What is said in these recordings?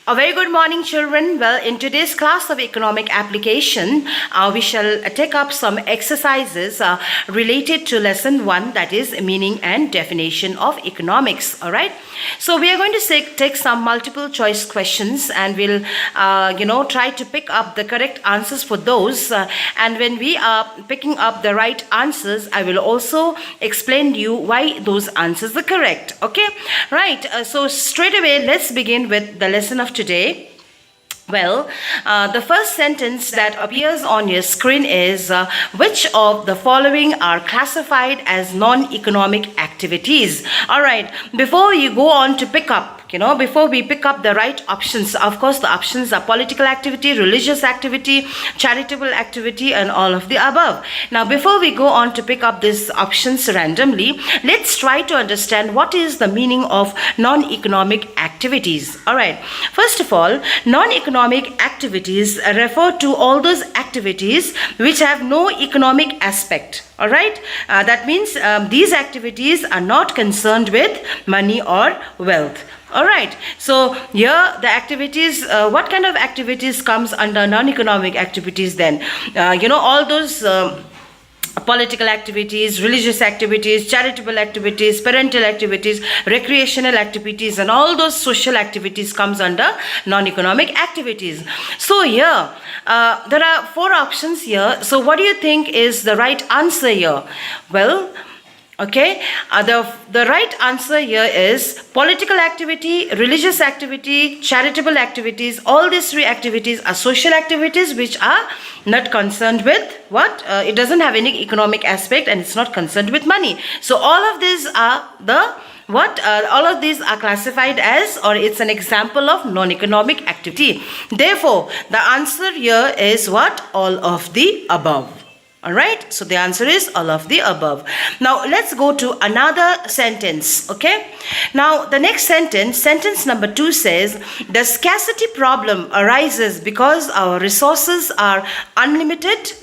A very good morning, children. Well, in today's class of economic application, we shall take up some exercises related to lesson 1, that is meaning and definition of economics. All right. So we are going to take some multiple choice questions, and we'll try to pick up the correct answers for those. And when we are picking up the right answers, I will also explain to you why those answers are correct. Okay. Right. So straight away, let's begin with the lesson of today. Well, the first sentence that appears on your screen is which of the following are classified as non-economic activities? All right, before you go on to pick up, before we pick up the right options, of course, the options are political activity, religious activity, charitable activity, and all of the above. Now, before we go on to pick up these options randomly, let's try to understand what is the meaning of non-economic activities. All right, first of all, non-economic activities refer to all those activities which have no economic aspect. All right, that means these activities are not concerned with money or wealth. All right, so here the activities, what kind of activities comes under non-economic activities then? All those political activities, religious activities, charitable activities, parental activities, recreational activities, and all those social activities comes under non-economic activities. So here there are 4 options here. So what do you think is the right answer here? Well, okay, the right answer here is political activity, religious activity, charitable activities. All these 3 activities are social activities which are not concerned with what? It doesn't have any economic aspect, and it's not concerned with money. So all of these are all of these are classified as, or it's an example of non-economic activity. Therefore, the answer here is what? All of the above. Alright, so the answer is all of the above. Now let's go to another sentence. Okay, now the next sentence number 2 says the scarcity problem arises because our resources are unlimited,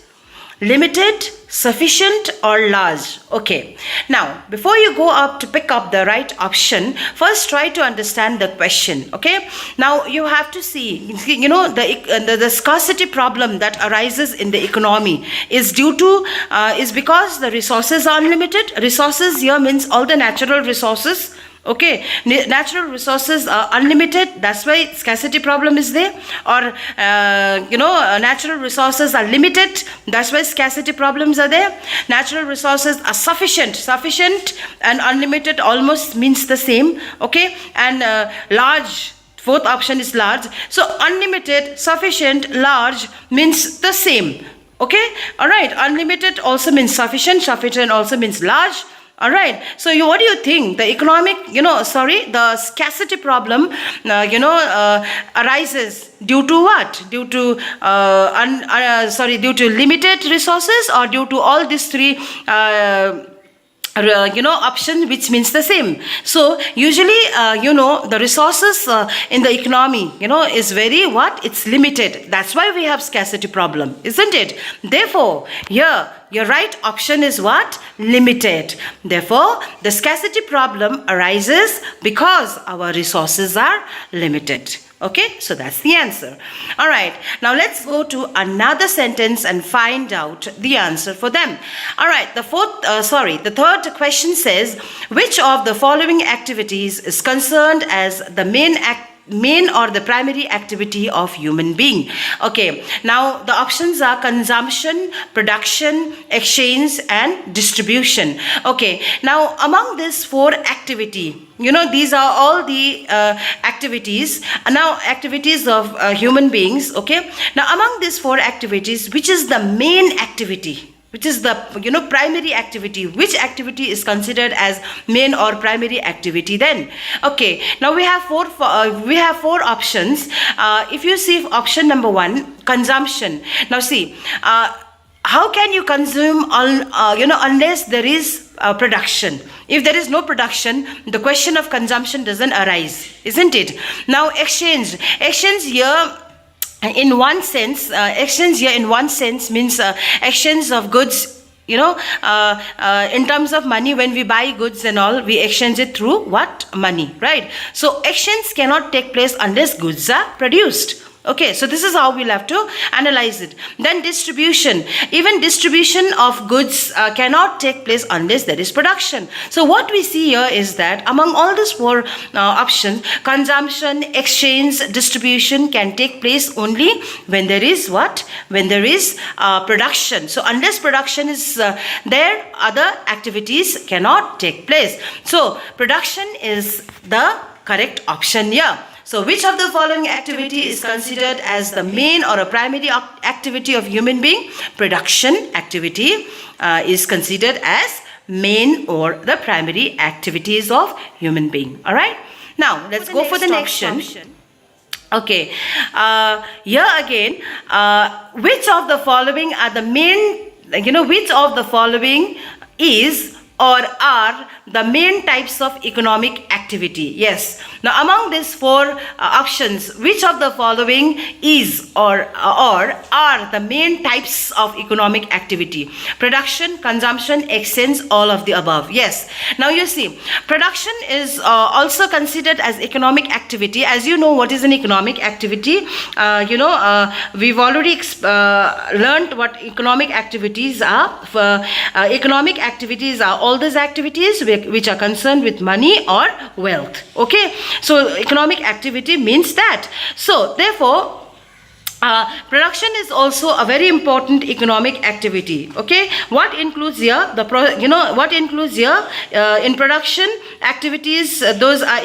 limited, sufficient, or large. Okay, now before you go up to pick up the right option, first try to understand the question. Okay, now you have to see, the scarcity problem that arises in the economy is due to is because the resources are unlimited. Resources here means all the natural resources. Okay, natural resources are unlimited, that's why scarcity problem is there. Or natural resources are limited, that's why scarcity problems are there. Natural resources are sufficient and unlimited almost means the same. Okay, and large, fourth option is large. So unlimited, sufficient, large means the same. Okay, all right, unlimited also means sufficient also means large. All right, so what do you think? The the scarcity problem, arises due to what? Due to due to limited resources, or due to all these 3 option which means the same. So usually the resources in the economy is very it's limited. That's why we have scarcity problem, isn't it? Therefore here your right option is what? Limited. Therefore the scarcity problem arises because our resources are limited. Okay, so that's the answer. All right, now let's go to another sentence and find out the answer for them. All right, the third question says which of the following activities is concerned as the main or the primary activity of human being? Okay, now the options are consumption, production, exchange, and distribution. Okay, now among these 4 activity, these are all the activities of human beings. Okay, now among these 4 activities, which is the main activity? Which is the primary activity? Which activity is considered as main or primary activity then? Okay, now we have 4 options. If you see option number 1, consumption. Now see, how can you consume unless there is production? If there is no production, the question of consumption doesn't arise, isn't it? Now exchange here in one sense, means exchange of goods in terms of money, when we buy goods and all, we exchange it through what? Money, right? So exchange cannot take place unless goods are produced. Okay, so this is how we'll have to analyze it. Then distribution. Even distribution of goods cannot take place unless there is production. So what we see here is that among all these four options, consumption, exchange, distribution can take place only when there is what? When there is production. So unless production is there, other activities cannot take place. So production is the correct option here. So which of the following activity is considered as the main or a primary activity of human being? Production activity is considered as main or the primary activities of human being. Alright. Now let's go for the next option. Okay. Here again, which of the following are the main, which of the following is or are the main types of economic activity? Yes. Now among these four options, which of the following is or are the main types of economic activity? Production, consumption, exchange, all of the above. Yes. Now you see, production is also considered as economic activity. As you know, what is an economic activity? We've already learned what economic activities are. Economic activities are all those activities which are concerned with money or wealth. Okay, so economic activity means that. So therefore production is also a very important economic activity. Okay, what includes here? What includes here in production activities? Those are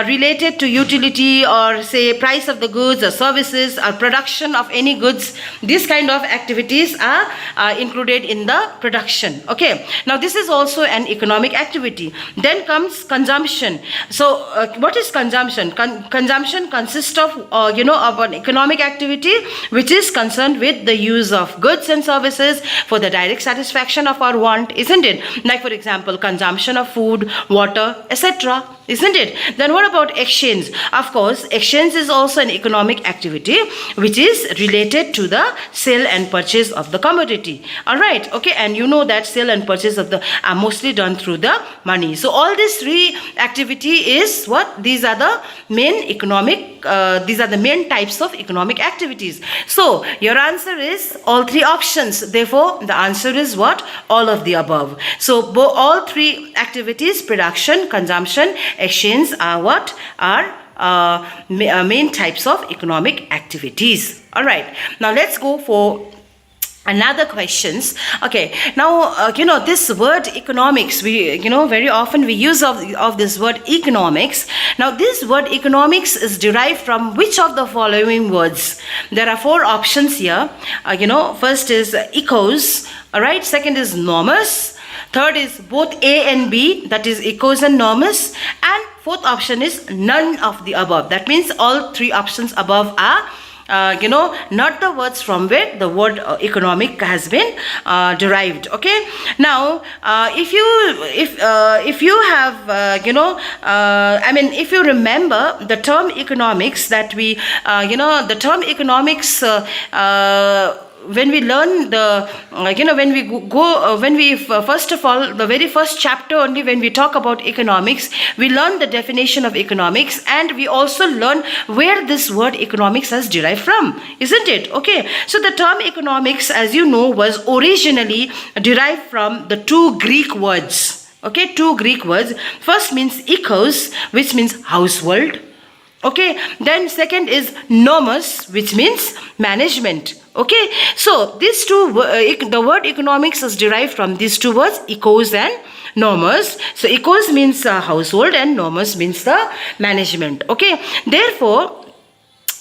related to utility or say price of the goods or services or production of any goods. These kind of activities are included in the production. Okay, now this is also an economic activity. Then comes consumption. So what is consumption? Consumption consists of of an economic activity which is concerned with the use of goods and services for the direct satisfaction of our want, isn't it? Like for example, consumption of food, water, etc., isn't it? Then what about exchange? Of course, exchange is also an economic activity which is related to the sale and purchase of the commodity. Alright, okay, and you know that sale and purchase of the are mostly done through the money. So all these three activity is what? These are the main economic, these are the main types of economic activities. So your answer is all three options. Therefore, the answer is what? All of the above. So all three activities, production, consumption, exchange, are what? Are main types of economic activities. All right. Now let's go for another questions. Okay, now this word economics, we very often we use of this word economics. Now this word economics is derived from which of the following words? There are four options here. First is ecos, all right, second is normous, third is both A and B, that is ecos and normous, and fourth option is none of the above. That means all three options above are not the words from where the word economic has been derived. Okay, now if you have if you remember the term economics that we the term economics when we learn the first of all, the very first chapter only, when we talk about economics, we learn the definition of economics, and we also learn where this word economics has derived from, isn't it? Okay, so the term economics, as you know, was originally derived from the two Greek words. Okay, two Greek words. First means ecos, which means household. Okay, then second is nomos, which means management. Okay, so these two, the word economics is derived from these two words, ecos and nomos. So ecos means household and nomos means the management. Okay, therefore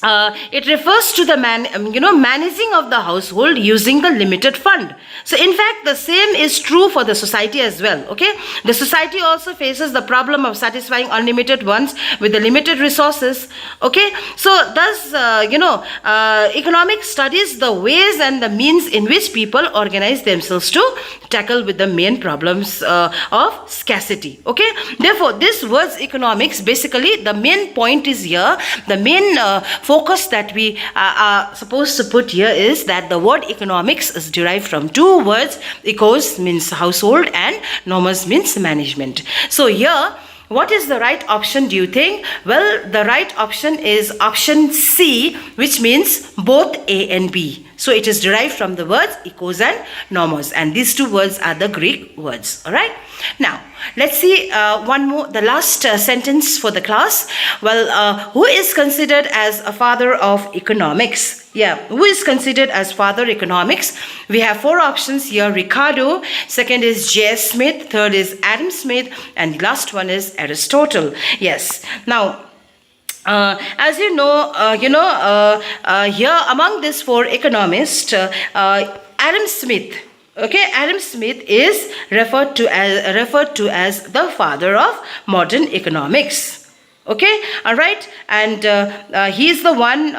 it refers to the managing of the household using the limited fund. So in fact, the same is true for the society as well. Okay, the society also faces the problem of satisfying unlimited wants with the limited resources. Okay, so thus economics studies the ways and the means in which people organize themselves to tackle with the main problems of scarcity. Okay, therefore this word's economics, basically the main point is here, the main focus that we are supposed to put here is that the word economics is derived from two words. Ecos means household and nomos means management. So here, what is the right option, do you think? Well, the right option is option C, which means both A and B. So it is derived from the words ecos and nomos, and these two words are the Greek words. All right. Now, let's see one more, the last sentence for the class. Well, who is considered as a father of economics? Yeah, who is considered as father economics? We have four options here: Ricardo, second is J.S. Smith, third is Adam Smith, and the last one is Aristotle. Yes. Now, as you know, here among these four economists, Adam Smith. Okay, Adam Smith is referred to as the father of modern economics. Okay, all right, and he is the one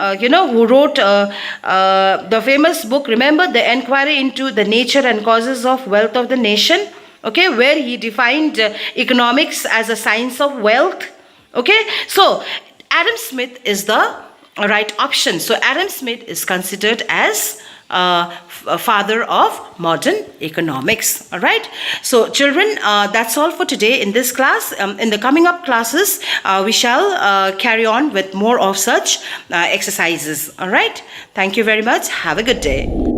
who wrote the famous book. Remember, the Enquiry into the Nature and Causes of Wealth of the Nation. Okay, where he defined economics as a science of wealth. Okay, so Adam Smith is the right option. So Adam Smith is considered as a father of modern economics. All right. So children, that's all for today in this class. In the coming up classes, we shall carry on with more of such exercises. All right. Thank you very much. Have a good day.